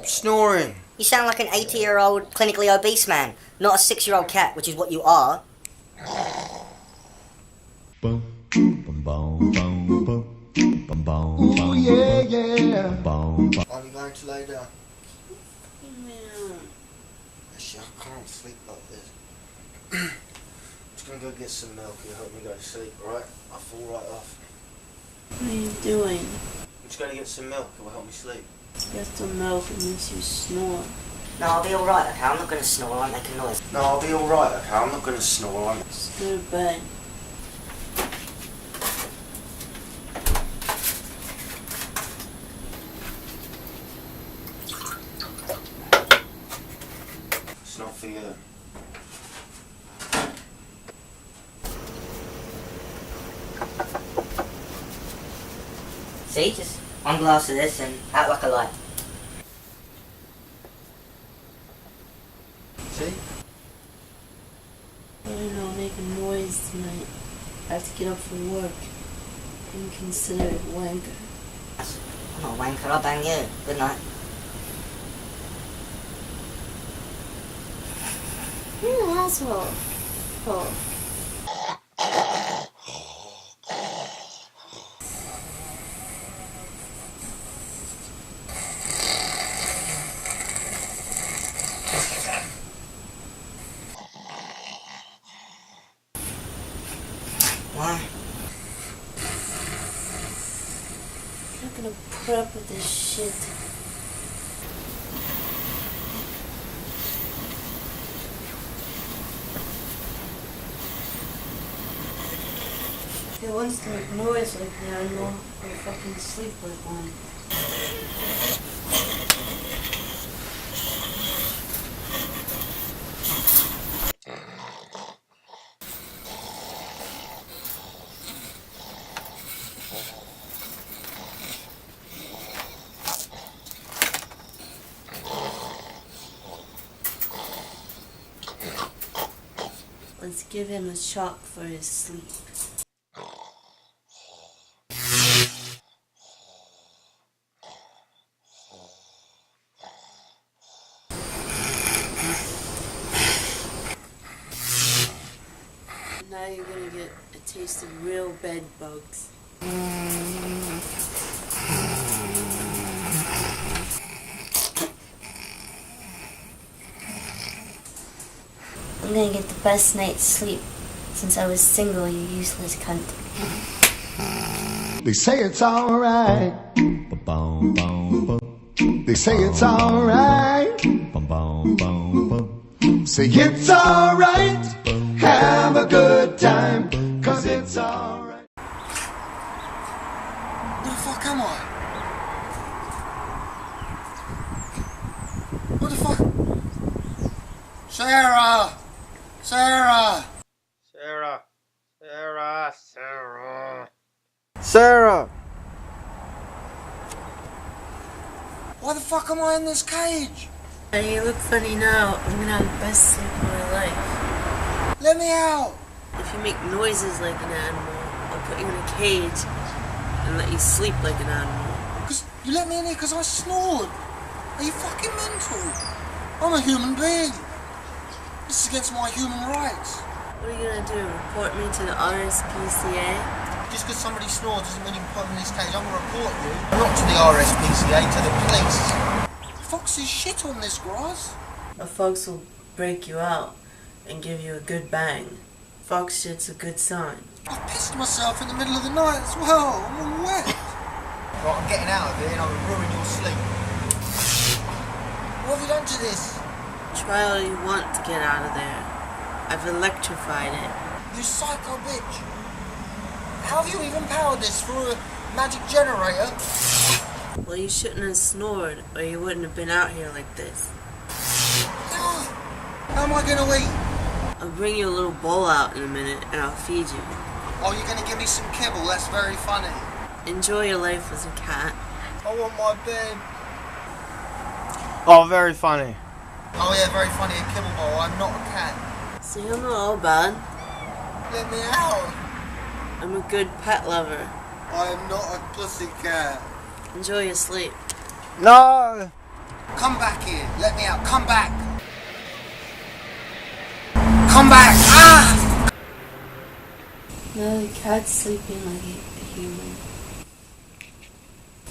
Stop snoring. You sound like an 80-year-old clinically obese man, not a 6-year-old cat, which is what you are. Ooh, yeah, yeah. Are you going to lay down? Actually, I can't sleep like this. I'm just going to go get some milk. It'll help me go to sleep, alright? I'll fall right off. What are you doing? I'm just going to get some milk. It will help me sleep. Get some milk, it makes you snore. No, I'll be alright, okay? I'm not going to snore, I won't make a noise. No, I'll be alright, okay? I'm not going to snore. Just go to bed. It's not for you. See, just one glass of this and act like a light. See? Better not make a noise tonight. I have to get up for work. I'm considered a wanker. I'm not a wanker, I'll bang you. Good night. You're an asshole. Oh. Why? I'm not gonna put up with this shit. If it wants to make noise like that, I know I'll fucking sleep like one. Let's give him a shock for his sleep. Now you're gonna get a taste of real bed bugs. I'm gonna get the best night's sleep since I was single, you useless cunt. They say it's alright. They say it's alright. Say it's alright. Have a good time, 'cause it's alright. Where the fuck am I? What the fuck? Sarah! Sarah! Sarah! Sarah! Sarah! Sarah! Why the fuck am I in this cage? Hey, you look funny now. I'm gonna have the best sleep of my life. Let me out! If you make noises like an animal, I'll put you in a cage and let you sleep like an animal. Cause you let me in here because I snored. Are you fucking mental? I'm a human being. This is against my human rights. What are you gonna do? Report me to the RSPCA? Just because somebody snores doesn't mean you can put them in this cage. I'm gonna report you. Not to the RSPCA, to the police. Fox is shit on this grass. The folks will break you out and give you a good bang. Fox shit's a good sign. I pissed myself in the middle of the night as well. I'm all wet. Right, I'm getting out of here and I'm gonna ruin your sleep. What have you done to this? Try all you want to get out of there. I've electrified it. You psycho bitch. How have you even powered this through a magic generator? Well, you shouldn't have snored, or you wouldn't have been out here like this. How am I gonna eat? I'll bring you a little bowl out in a minute, and I'll feed you. Oh, you're gonna give me some kibble? That's very funny. Enjoy your life as a cat. I want my bed. Oh, very funny. Oh yeah, very funny, a kibble bowl. I'm not a cat. So you're not all bad. Let me out. I'm a good pet lover. I am not a pussy cat. Enjoy your sleep. No! Come back here. Let me out. Come back. Come back. Ah! Now the cat's sleeping like a human.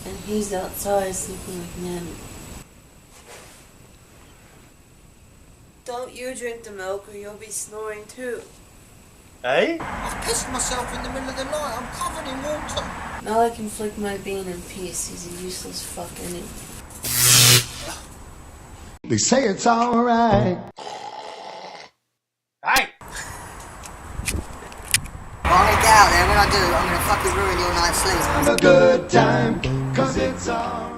And he's outside sleeping like an animal. Don't you drink the milk or you'll be snoring too. Eh? I've pissed myself in the middle of the night. I'm covered in water. Now I can flick my bean in peace. He's a useless fuck anyway. They say it's alright. Hey! Well, I'm gonna get out there, and when I do, I'm gonna fucking ruin your night's sleep. Have a good time, 'cause it's alright.